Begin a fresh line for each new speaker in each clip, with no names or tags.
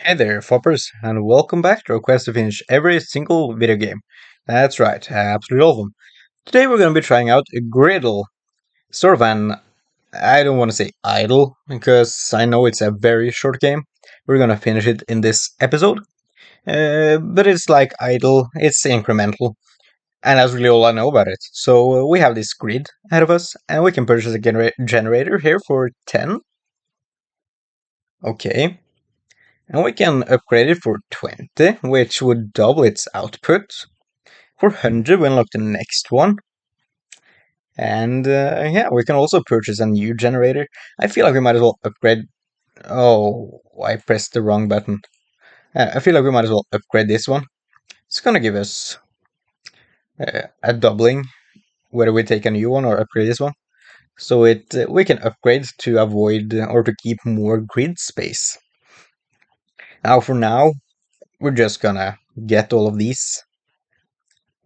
Hey there, Foppers, and welcome back to our quest to finish every single video game. That's right, absolutely all of them. Today we're going to be trying out a Gridle, sort of an, I don't want to say idle, because I know it's a very short game. We're going to finish it in this episode, but it's like idle, it's incremental, and that's really all I know about it. So we have this grid ahead of us, and we can purchase a generator here for 10. Okay. And we can upgrade it for 20, which would double its output. For 100, we unlock the next one. And yeah, we can also purchase a new generator. I feel like we might as well upgrade. Oh, I pressed the wrong button. I feel like we might as well upgrade this one. It's gonna give us a doubling, whether we take a new one or upgrade this one. So we can upgrade to avoid or to keep more grid space. Now, for now, we're just gonna get all of these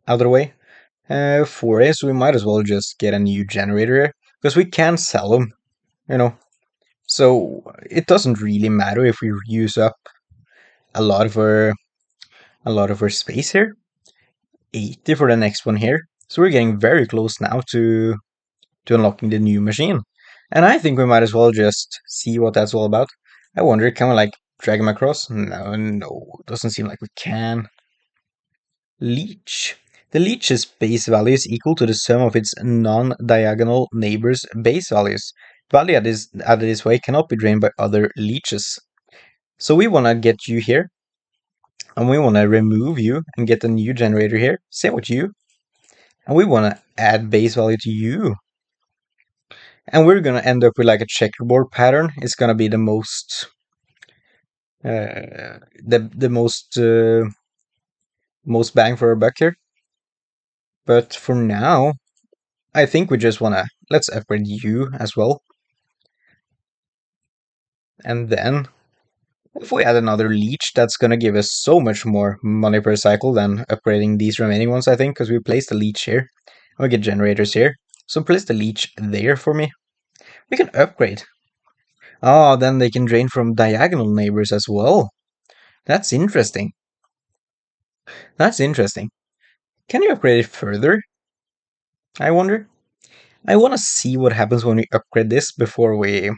out of the way. For it, so we might as well just get a new generator because we can sell them, you know. So it doesn't really matter if we use up a lot of our space here. 80 for the next one here. So we're getting very close now to unlocking the new machine. And I think we might as well just see what that's all about. I wonder, can we like drag him across? No, doesn't seem like we can. Leech. The leech's base value is equal to the sum of its non-diagonal neighbors' base values. Value added this way cannot be drained by other leeches. So we want to get you here, and we want to remove you and get a new generator here. Same with you. And we want to add base value to you. And we're going to end up with like a checkerboard pattern. It's going to be the most the most bang for our buck here. But for now, I think we just want to let's upgrade you as well. And then if we add another leech, that's going to give us so much more money per cycle than upgrading these remaining ones, I think, because we place the leech here. And we get generators here. So place the leech there for me. We can upgrade. Oh, then they can drain from diagonal neighbors as well. That's interesting. That's interesting. Can you upgrade it further? I wonder. I want to see what happens when we upgrade this before we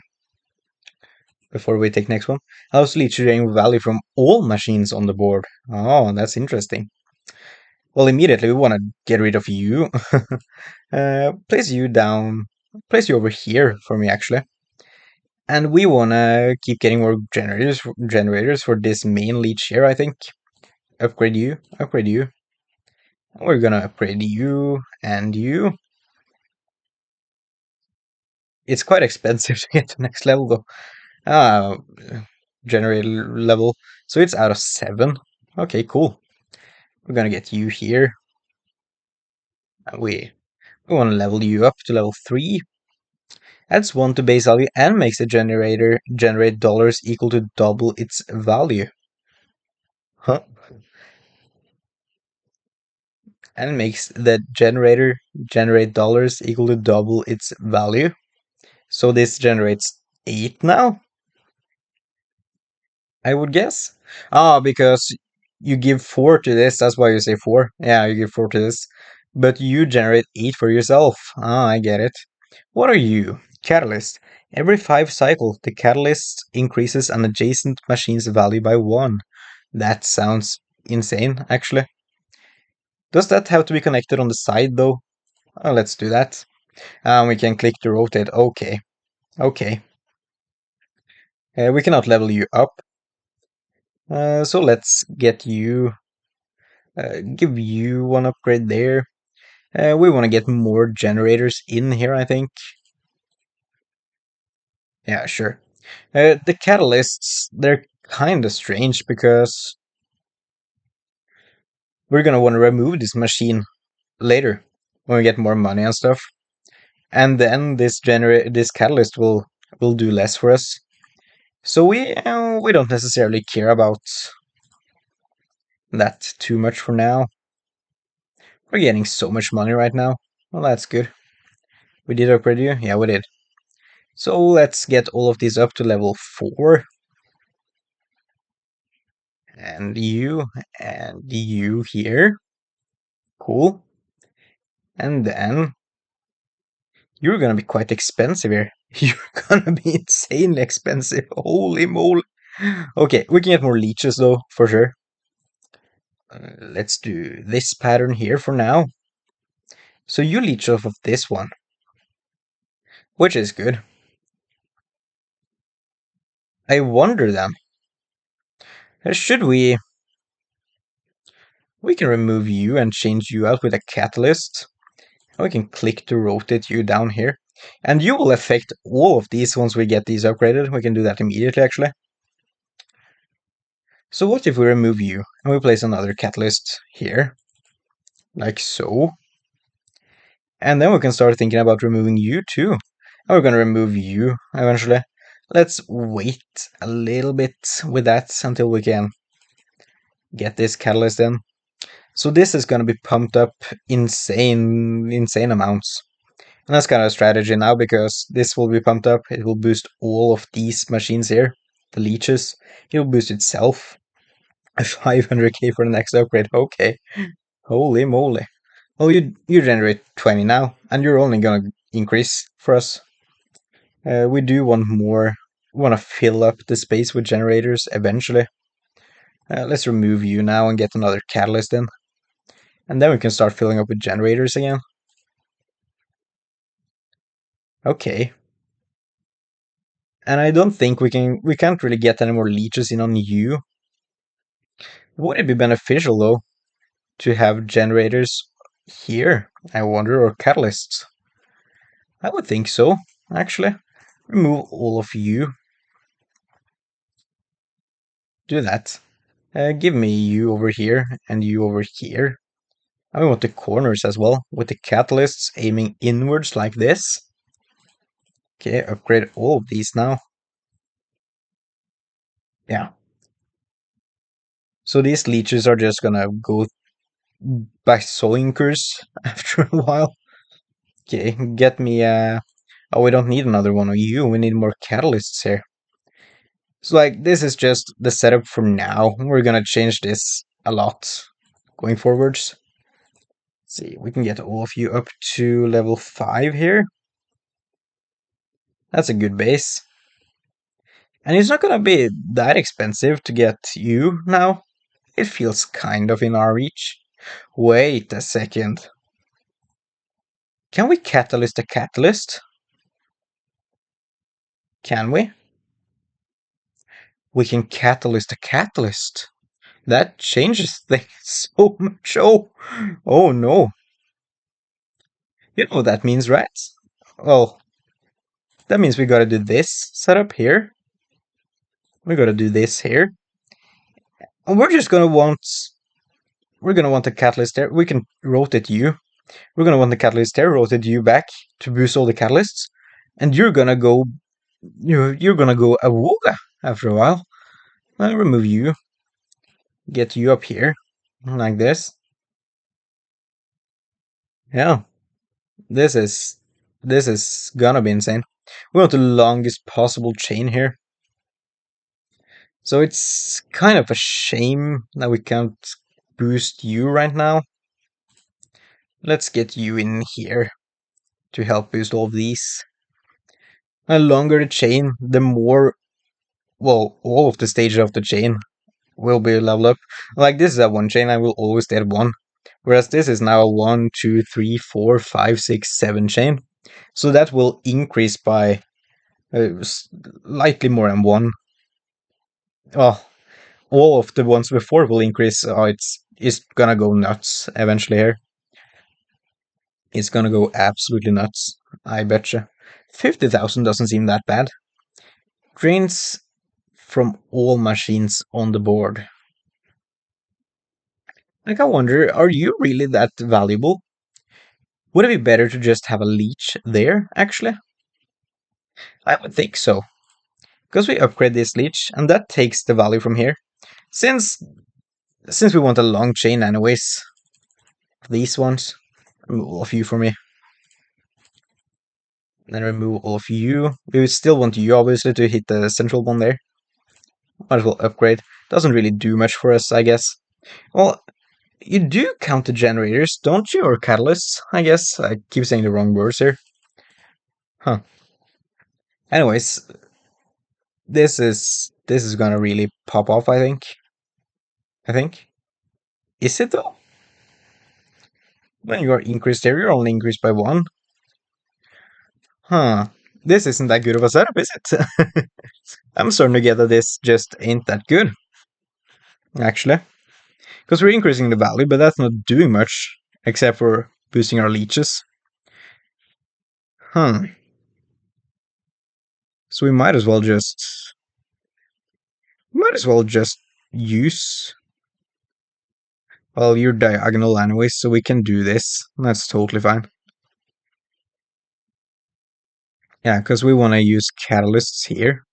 take next one. Allows leech to drain value from all machines on the board. Oh, that's interesting. Well, immediately we want to get rid of you. Place you down. Place you over here for me, actually. And we want to keep getting more generators for this main leech here, I think. Upgrade you. Upgrade you. We're gonna upgrade you and you. It's quite expensive to get to next level, though. Ah, generator level. So it's out of 7. Okay, cool. We're gonna get you here. We want to level you up to level 3. Adds 1 to base value and makes the generator generate dollars equal to double its value. Huh? And makes the generator generate dollars equal to double its value. So this generates 8 now, I would guess. Ah, because you give 4 to this, that's why you say 4. Yeah, you give 4 to this. But you generate 8 for yourself. Ah, I get it. What are you? Catalyst. Every 5 cycles, the catalyst increases an adjacent machine's value by 1. That sounds insane, actually. Does that have to be connected on the side, though? Let's do that. We can click to rotate. Okay. Okay. We cannot level you up. So let's get you... give you one upgrade there. We want to get more generators in here, I think. Yeah, sure. The catalysts, they're kind of strange because we're gonna want to remove this machine later when we get more money and stuff, and then this catalyst will do less for us. So we don't necessarily care about that too much for now. We're getting so much money right now. Well, that's good. We did upgrade you? Yeah, we did. So let's get all of these up to level 4. and you here. Cool. And then you're gonna be quite expensive here. You're gonna be insanely expensive. Holy moly. Okay, we can get more leeches though, for sure. Let's do this pattern here for now. So you leech off of this one, which is good. I wonder then, should we... We can remove you and change you out with a catalyst. We can click to rotate you down here. And you will affect all of these once we get these upgraded. We can do that immediately, actually. So what if we remove you and we place another catalyst here? Like so. And then we can start thinking about removing you too. And we're going to remove you eventually. Let's wait a little bit with that until we can get this catalyst in. So this is going to be pumped up insane amounts. And that's kind of a strategy now, because this will be pumped up. It will boost all of these machines here, the leeches. It will boost itself. 500k for the next upgrade. Okay. Holy moly. Well, you generate 20 now, and you're only going to increase for us. We do want more. We want to fill up the space with generators eventually. Let's remove you now and get another catalyst in. And then we can start filling up with generators again. Okay. And I don't think we can't really get any more leeches in on you. Would it be beneficial though to have generators here, I wonder, or catalysts? I would think so, actually. Remove all of you. Do that. Give me you over here and you over here. I want the corners as well, with the catalysts aiming inwards like this. Okay, upgrade all of these now. Yeah. So these leeches are just gonna go by soinkers after a while. Okay, get me oh, we don't need another one of you, we need more catalysts here. So like, this is just the setup for now. We're gonna change this a lot going forwards. Let's see, we can get all of you up to level 5 here. That's a good base. And it's not gonna be that expensive to get you now. It feels kind of in our reach. Wait a second. Can we catalyst a catalyst? Can we? We can catalyst a catalyst. That changes things so much. Oh no. You know what that means, right? Well, that means we gotta do this setup here. We gotta do this here. And we're gonna want a catalyst there. We can rotate you. We're gonna want the catalyst there, rotate you back to boost all the catalysts. And you're gonna go awooga after a while. I'll remove you. Get you up here. Like this. Yeah. This is gonna be insane. We want the longest possible chain here. So it's kind of a shame that we can't boost you right now. Let's get you in here to help boost all of these. The longer the chain, the more, well, all of the stages of the chain will be leveled up. Like this is a 1 chain, I will always stay at 1. Whereas this is now a 1, 2, 3, 4, 5, 6, 7 chain. So that will increase by slightly more than 1. Oh, all of the ones before will increase. Oh, it's gonna go nuts eventually here. It's gonna go absolutely nuts, I betcha. 50,000 doesn't seem that bad. Drains from all machines on the board. Like, I wonder, are you really that valuable? Would it be better to just have a leech there, actually? I would think so. Because we upgrade this leech, and that takes the value from here. Since we want a long chain anyways, these ones, remove all of you for me. Then remove all of you. We would still want you, obviously, to hit the central one there. Might as well upgrade. doesn't really do much for us, I guess. Well, you do count the generators, don't you? Or catalysts, I guess. I keep saying the wrong words here. Huh. Anyways, this is gonna really pop off, I think. I think. Is it though? When you are increased there, you're only increased by one. Huh. This isn't that good of a setup, is it? I'm starting to get that this just ain't that good, actually. Because we're increasing the value, but that's not doing much, except for boosting our leeches. Huh. So we might as well just... use... Well, you're diagonal anyway, so we can do this. That's totally fine. Yeah, because we want to use catalysts here.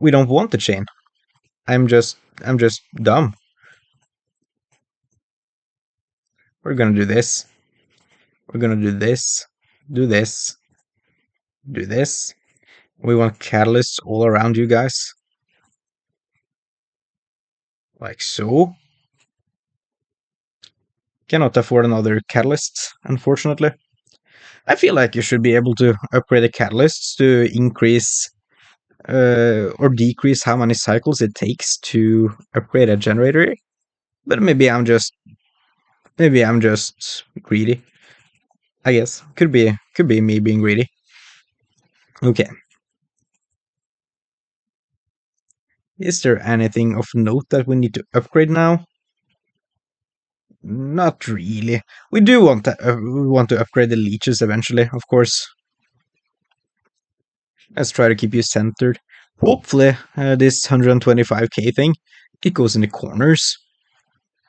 We don't want the chain. I'm just dumb. We're gonna do this. We're gonna do this. Do this. Do this. We want catalysts all around you guys. Like so. Cannot afford another catalyst, unfortunately. I feel like you should be able to upgrade the catalysts to increase or decrease how many cycles it takes to upgrade a generator. But maybe I'm just greedy. I guess could be me being greedy. Okay. Is there anything of note that we need to upgrade now? Not really. We do want to upgrade the leeches eventually, of course. Let's try to keep you centered. Hopefully, this 125k thing, it goes in the corners.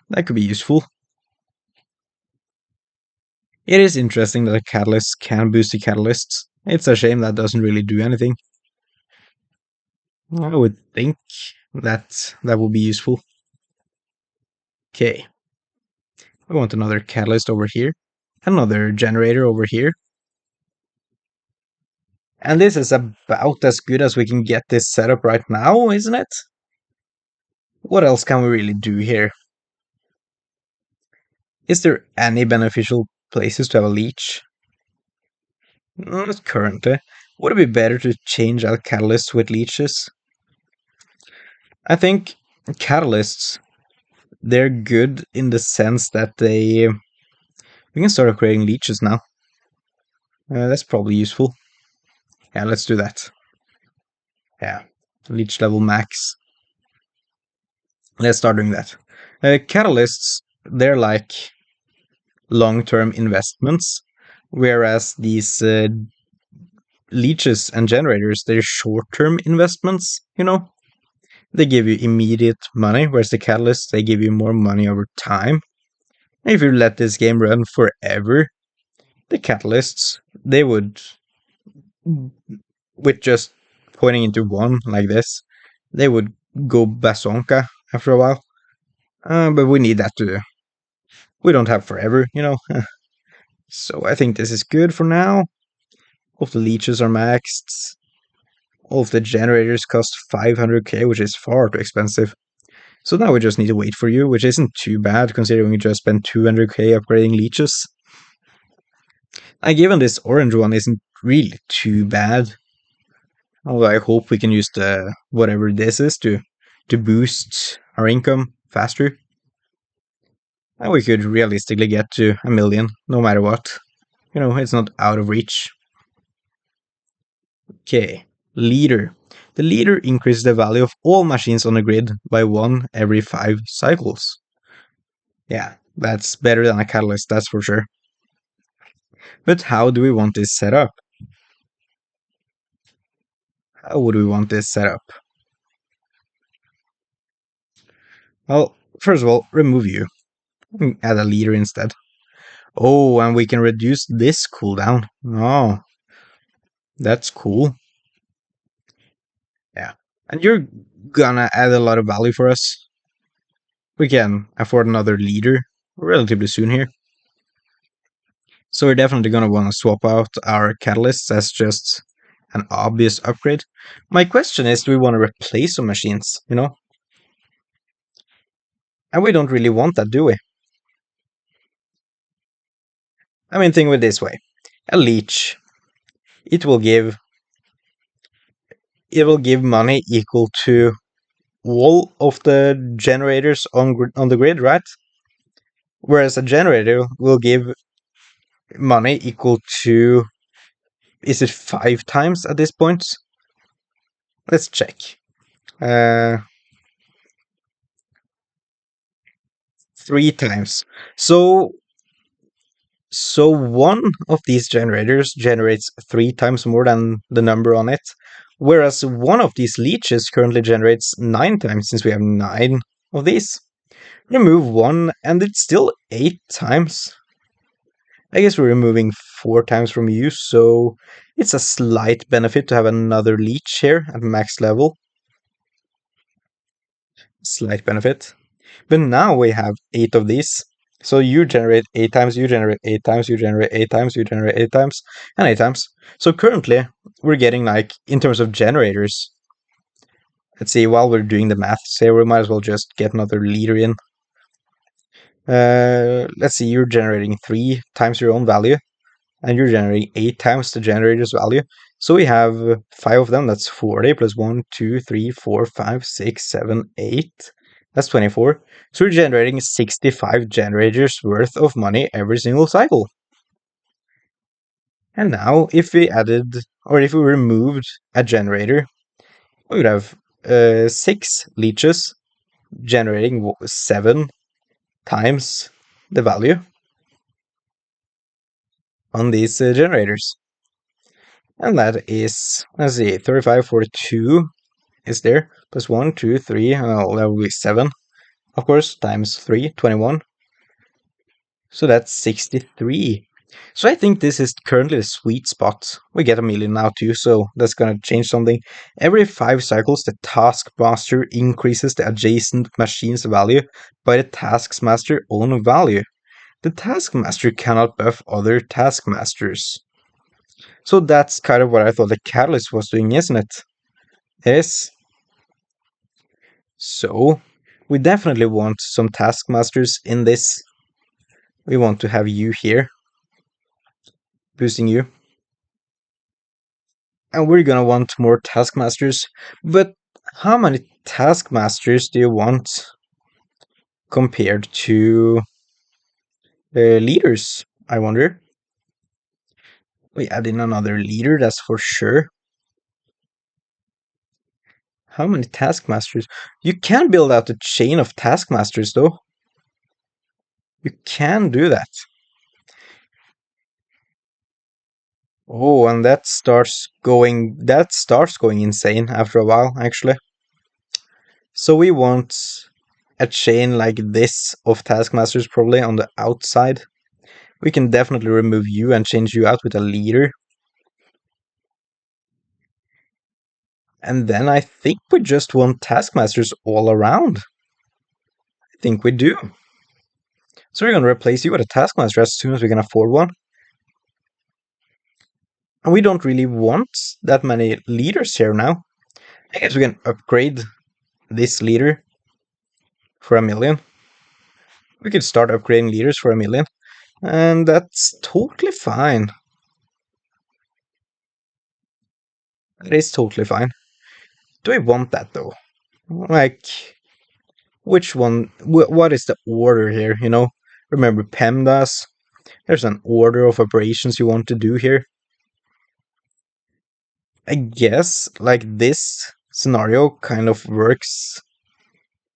That could be useful. It is interesting that a catalyst can boost the catalysts. It's a shame that doesn't really do anything. I would think that would be useful. Okay. I want another catalyst over here. Another generator over here. And this is about as good as we can get this setup right now, isn't it? What else can we really do here? Is there any beneficial places to have a leech? Not currently. Would it be better to change out catalysts with leeches? I think catalysts, they're good in the sense that we can start creating leeches now. That's probably useful. Yeah, let's do that. Yeah, leech level max. Let's start doing that. Catalysts, they're like long-term investments, whereas these leeches and generators, they're short-term investments, you know? They give you immediate money, whereas the catalysts, they give you more money over time. And if you let this game run forever, the catalysts, they would, with just pointing into one like this, they would go basonka after a while. But we need that to... We don't have forever, you know? So I think this is good for now. All of the leeches are maxed. All of the generators cost 500k, which is far too expensive. So now we just need to wait for you, which isn't too bad considering we just spent 200k upgrading leeches. And given this orange one isn't really too bad. Although I hope we can use the whatever this is to boost our income faster. And we could realistically get to 1 million, no matter what. You know, it's not out of reach. Okay, leader. The leader increases the value of all machines on the grid by 1 every 5 cycles. Yeah, that's better than a catalyst, that's for sure. But how do we want this set up? How would we want this set up? Well, first of all, remove you. Add a leader instead. Oh, and we can reduce this cooldown. Oh, that's cool. Yeah. And you're gonna add a lot of value for us. We can afford another leader relatively soon here. So we're definitely gonna want to swap out our catalysts as just an obvious upgrade. My question is, do we want to replace some machines, you know? And we don't really want that, do we? I mean, think of it this way. A leech, it will give money equal to all of the generators on the grid, right? Whereas a generator will give money equal to, is it 5 times at this point? Let's check. Uh, 3 times. So one of these generators generates 3 times more than the number on it, whereas one of these leeches currently generates 9 times, since we have 9 of these. Remove one, and it's still 8 times. I guess we're removing 4 times from you, so it's a slight benefit to have another leech here at max level. Slight benefit. But now we have 8 of these. So you generate 8 times, you generate 8 times, you generate 8 times, you generate 8 times, and 8 times. So currently, we're getting, like, in terms of generators, let's see, while we're doing the math here, we might as well just get another leader in. Let's see, you're generating 3 times your own value, and you're generating 8 times the generator's value. So we have 5 of them, that's 40, plus 1, 2, 3, 4, 5, 6, 7, 8. That's 24. So we're generating 65 generators worth of money every single cycle. And now, if we added, or if we removed a generator, we would have 6 leeches generating 7 times the value on these generators. And that is, let's see, 35, 42 is there, plus 1, 2, 3, that will be 7, of course, times 3, 21. So that's 63. So I think this is currently the sweet spot. We get a million now too, so that's gonna change something. Every 5 cycles, the Taskmaster increases the adjacent machine's value by the Taskmaster's own value. The Taskmaster cannot buff other Taskmasters. So that's kind of what I thought the Catalyst was doing, isn't it? Yes. So we definitely want some Taskmasters in this. We want to have you here, boosting you. And we're gonna want more Taskmasters, but how many Taskmasters do you want compared to leaders, I wonder? We add in another leader, that's for sure. How many Taskmasters? You can build out a chain of Taskmasters, though. You can do that. Oh, and that starts going insane after a while, actually. So we want a chain like this of Taskmasters probably on the outside. We can definitely remove you and change you out with a leader. And then I think we just want Taskmasters all around. I think we do. So we're going to replace you with a Taskmaster as soon as we can afford one. And we don't really want that many leaders here now. I guess we can upgrade this leader for 1 million. We could start upgrading leaders for 1 million. And that's totally fine. That is totally fine. Do I want that though? Like, which one? What is the order here? You know, remember PEMDAS? There's an order of operations you want to do here. I guess like this scenario kind of works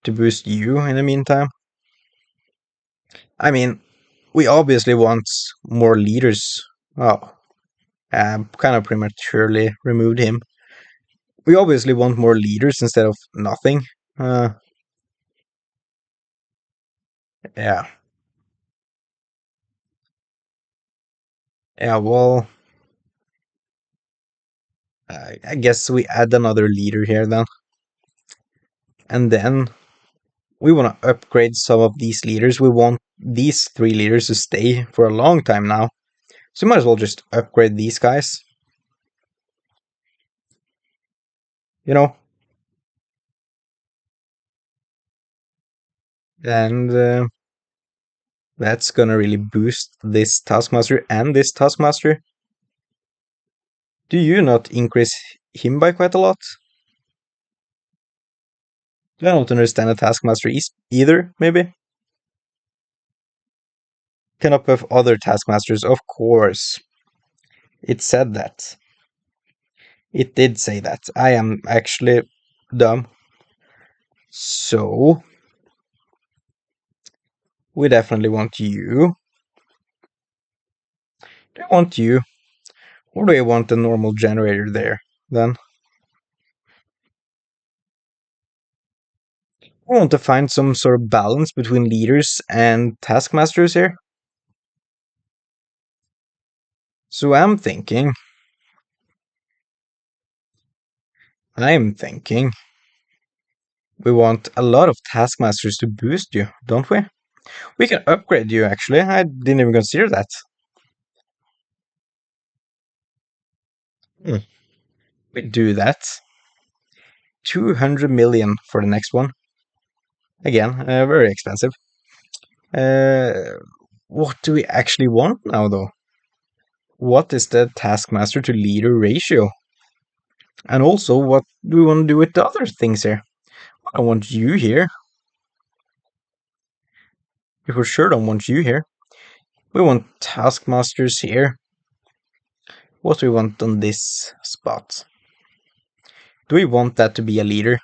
to boost you in the meantime. I mean, we obviously want more leaders. Oh, I kind of prematurely removed him. We obviously want more leaders instead of nothing. Yeah. Yeah, well, I guess we add another leader here then. And then we want to upgrade some of these leaders. We want these 3 leaders to stay for a long time now. So we might as well just upgrade these guys. you know. And that's gonna really boost this Taskmaster and this Taskmaster. Do you not increase him by quite a lot? I don't understand a Taskmaster is either, maybe? Cannot have other Taskmasters, of course. It said that. It did say that. I am actually dumb. So, we definitely want you. Do I want you? Or do I want a normal generator there, then? I want to find some sort of balance between leaders and taskmasters here. So I'm thinking, we want a lot of taskmasters to boost you, don't we? We can upgrade you, actually. I didn't even consider that. Hmm. We do that. 200 million for the next one. Again, very expensive. Uh, what do we actually want now, though? What is the taskmaster to leader ratio? And also, what do we want to do with the other things here? I don't want you here. We for sure don't want you here. We want taskmasters here. What do we want on this spot? Do we want that to be a leader?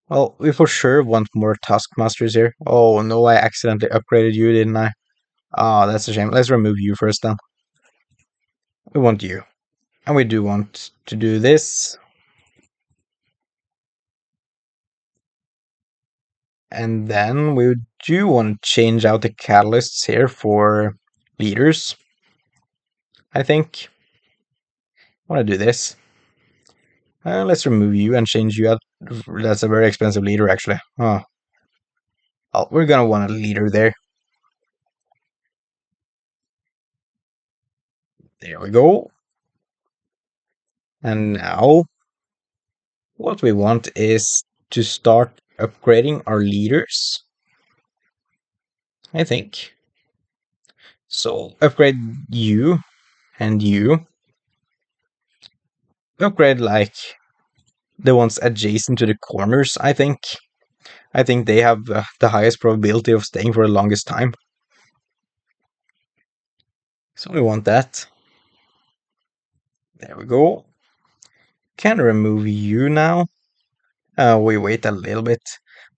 Well, we for sure want more taskmasters here. Oh no, I accidentally upgraded you, didn't I? Ah, that's a shame. Let's remove you first then. We want you. And we do want to do this. And then we do want to change out the catalysts here for leaders. I think. I want to do this. Let's remove you and change you out. That's a very expensive leader, actually. Oh, well, we're gonna want a leader there. There we go. And now, what we want is to start upgrading our leaders, I think. So, upgrade you and you. Upgrade, like, the ones adjacent to the corners, I think. I think they have the highest probability of staying for the longest time. So we want that. There we go. Can remove you now. We wait a little bit.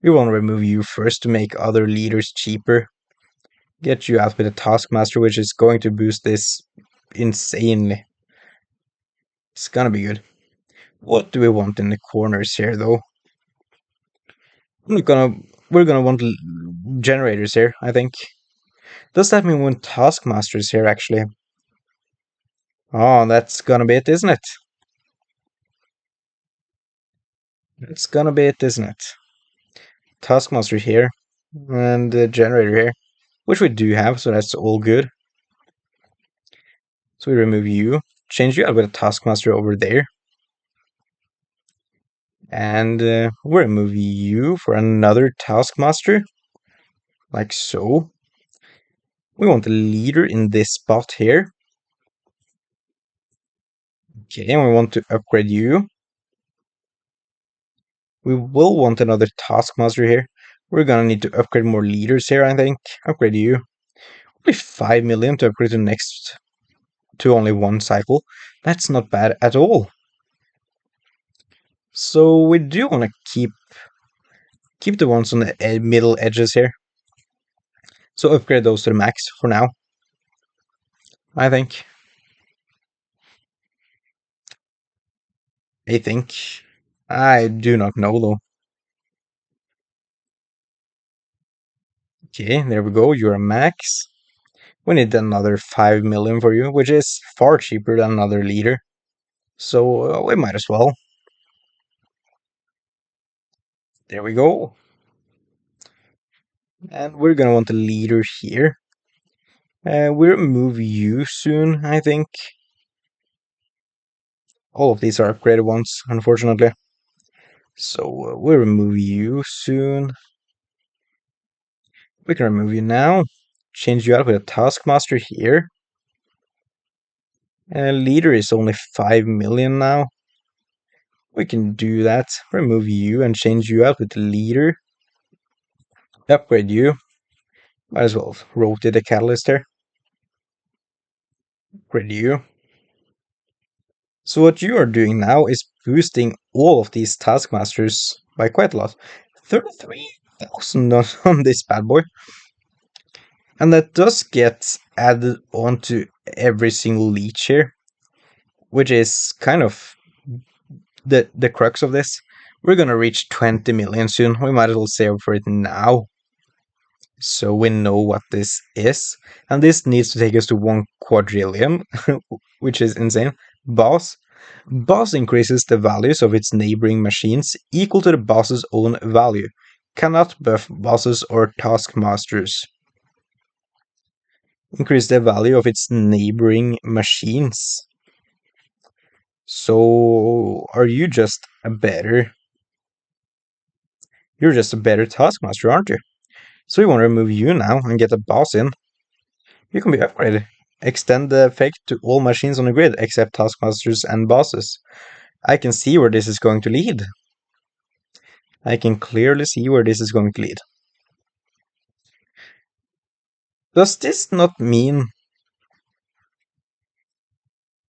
We want to remove you first to make other leaders cheaper. Get you out with a Taskmaster, which is going to boost this insanely. It's gonna be good. What do we want in the corners here, though? We're gonna want generators here, I think. Does that mean we want Taskmasters here, actually? Oh, that's gonna be it, isn't it? It's gonna be it, isn't it? Taskmaster here, and the generator here, which we do have, so that's all good. So we remove you, change you out with a Taskmaster over there, and we remove you for another Taskmaster, like so. We want a leader in this spot here. Okay, and we want to upgrade you. We will want another Taskmaster here. We're gonna need to upgrade more leaders here, I think. Upgrade you. Only 5 million to upgrade to only one cycle. That's not bad at all. So we do want to keep the ones on the middle edges here. So upgrade those to the max for now, I think. I think. I do not know though. Okay, there we go. You're a max. We need another 5 million for you, which is far cheaper than another leader. So we might as well. There we go. And we're gonna want a leader here. We'll move you soon, I think. All of these are upgraded ones, unfortunately. So we'll remove you soon. We can remove you now. Change you out with a Taskmaster here. Leader is only 5 million now. We can do that. Remove you and change you out with the leader. Upgrade you. Might as well rotate the catalyst here. Upgrade you. So what you are doing now is boosting all of these Taskmasters by quite a lot. 33,000 on this bad boy. And that does get added onto every single leech here, which is kind of the crux of this. We're gonna reach 20 million soon. We might as well save for it now, so we know what this is. And this needs to take us to 1 quadrillion, which is insane. Boss. Boss increases the values of its neighboring machines equal to the boss's own value. Cannot buff bosses or taskmasters. Increase the value of its neighboring machines. So, are you just a better... You're just a better taskmaster, aren't you? So we want to remove you now and get a boss in. You can be upgraded. Extend the effect to all machines on the grid except taskmasters and bosses. I can see where this is going to lead. I can clearly see where this is going to lead. Does this not mean...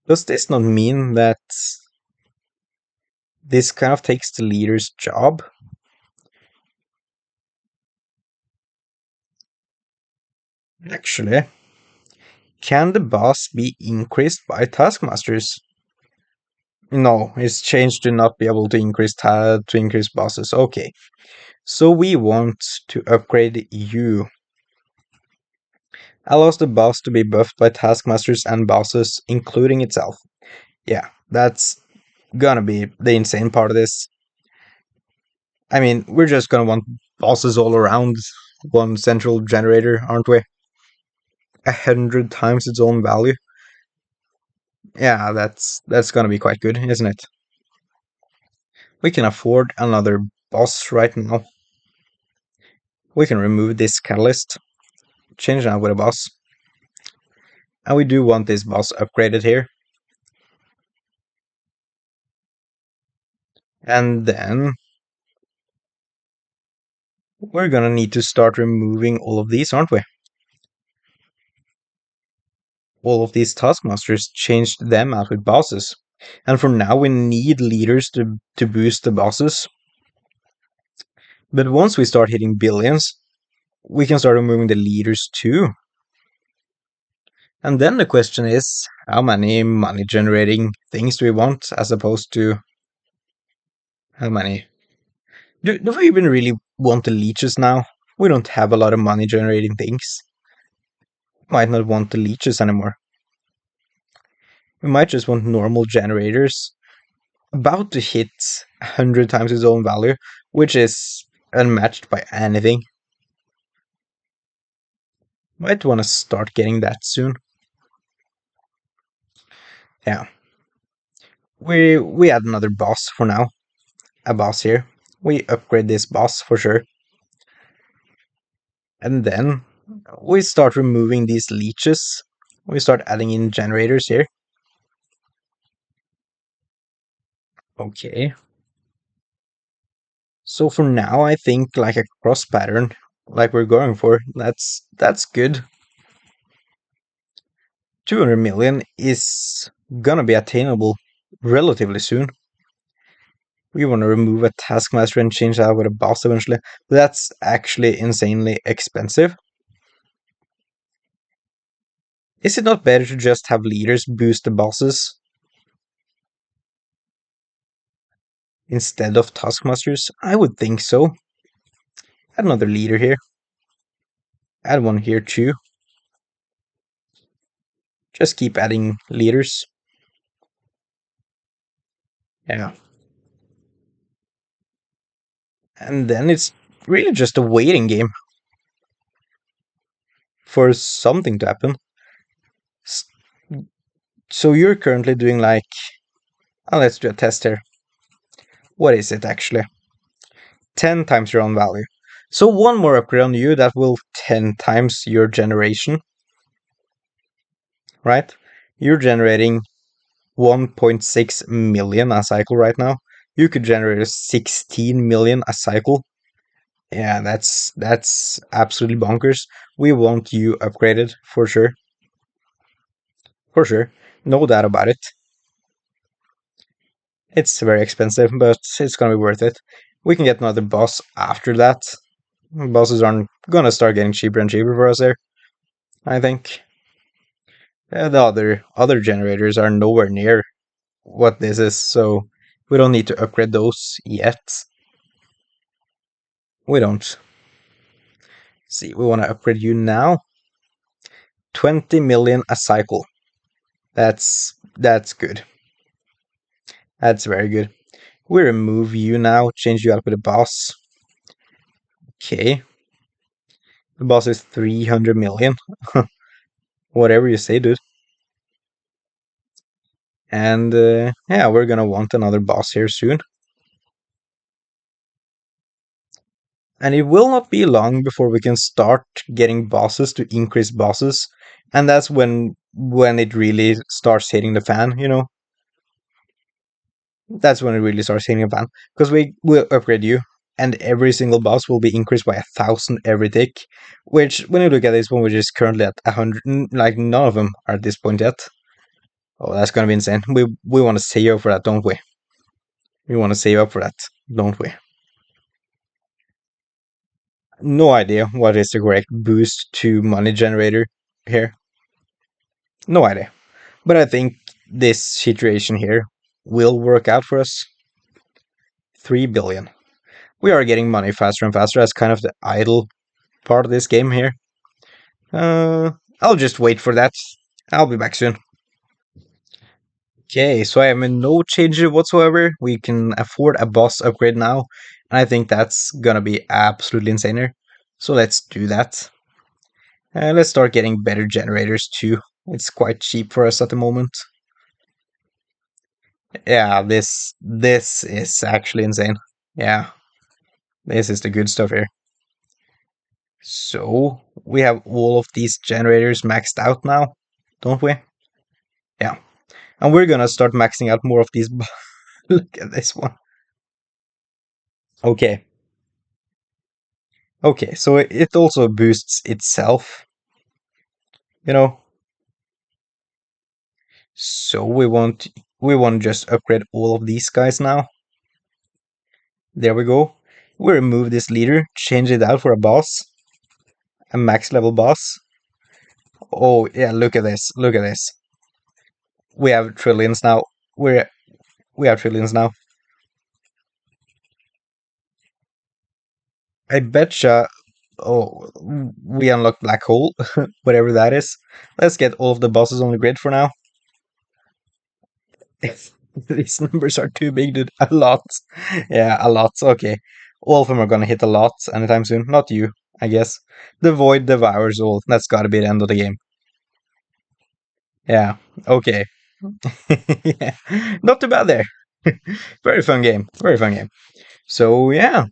Does this not mean that this kind of takes the leader's job? Actually, can the boss be increased by taskmasters? No, it's changed to not be able to increase bosses. Okay, so we want to upgrade you. Allows the boss to be buffed by taskmasters and bosses, including itself. Yeah, that's gonna be the insane part of this. I mean, we're just gonna want bosses all around one central generator, aren't we? 100 times its own value. Yeah, that's gonna be quite good, isn't it? We can afford another boss right now. We can remove this catalyst, change that with a boss. And we do want this boss upgraded here. And then we're gonna need to start removing all of these, aren't we? All of these taskmasters, changed them out with bosses. And for now we need leaders to boost the bosses. But once we start hitting billions, we can start removing the leaders too. And then the question is, how many money generating things do we want as opposed to how many? Do we even really want the leeches now? We don't have a lot of money generating things. Might not want the leeches anymore. We might just want normal generators. About to hit 100 times its own value, which is unmatched by anything. Might want to start getting that soon. Yeah. We add another boss for now. A boss here. We upgrade this boss for sure. And then we start removing these leeches. We start adding in generators here. Okay. So for now, I think like a cross pattern, like we're going for, that's good. 200 million is gonna be attainable relatively soon. We want to remove a taskmaster and change that with a boss eventually. But that's actually insanely expensive. Is it not better to just have leaders boost the bosses instead of taskmasters? I would think so. Add another leader here. Add one here too. Just keep adding leaders. Yeah. And then it's really just a waiting game for something to happen. So you're currently doing like let's do a test here. What is it actually? 10 times your own value. So one more upgrade on you, that will 10 times your generation, right? You're generating 1.6 million a cycle right now. You could generate 16 million a cycle. Yeah, that's absolutely bonkers. We want you upgraded for sure. For sure. No doubt about it. It's very expensive, but it's gonna be worth it. We can get another boss after that. Bosses aren't gonna start getting cheaper and cheaper for us there, I think. The other generators are nowhere near what this is, so we don't need to upgrade those yet. We don't. See, we want to upgrade you now. 20 million a cycle. That's good. That's very good. We remove you now, change you out with a boss. Okay. The boss is 300 million. Whatever you say, dude. And yeah, we're gonna want another boss here soon. And it will not be long before we can start getting bosses to increase bosses. And that's when it really starts hitting the fan, you know? That's when it really starts hitting the fan. Because we will upgrade you, and every single boss will be increased by 1,000 every tick. Which, when you look at this one, which is currently at 100, like none of them are at this point yet. Oh, that's gonna be insane. We want to save up for that, don't we? We want to save up for that, don't we? No idea what is the correct boost to money generator here. No idea. But I think this situation here will work out for us. 3 billion. We are getting money faster and faster. That's kind of the idle part of this game here. I'll just wait for that. I'll be back soon. Okay, so I have no changes whatsoever. We can afford a boss upgrade now. And I think that's gonna be absolutely insane here. So let's do that. Let's start getting better generators too. It's quite cheap for us at the moment. Yeah, this is actually insane. Yeah, this is the good stuff here. So we have all of these generators maxed out now, don't we? Yeah, and we're gonna start maxing out more of these. Look at this one. Okay. Okay, so it also boosts itself, you know. So we want to just upgrade all of these guys now. There we go. We remove this leader, change it out for a boss, a max level boss. Oh yeah, look at this. Look at this. We have trillions now. We have trillions now. I betcha. Oh, we unlocked black hole, whatever that is. Let's get all of the bosses on the grid for now. These numbers are too big, dude. A lot. Yeah, a lot. Okay. All of them are gonna hit a lot anytime soon. Not you, I guess. The void devours all. That's gotta be the end of the game. Yeah. Okay. Yeah. Not too bad there. Very fun game. Very fun game. So yeah.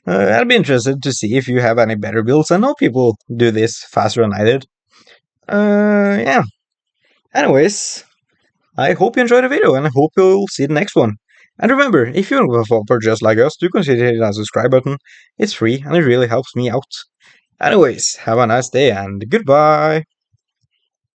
I'd be interested to see if you have any better builds. I know people do this faster than I did. Yeah. Anyways, I hope you enjoyed the video and I hope you'll see the next one. And remember, if you're a developer just like us, do consider hitting that subscribe button. It's free and it really helps me out. Anyways, have a nice day and goodbye.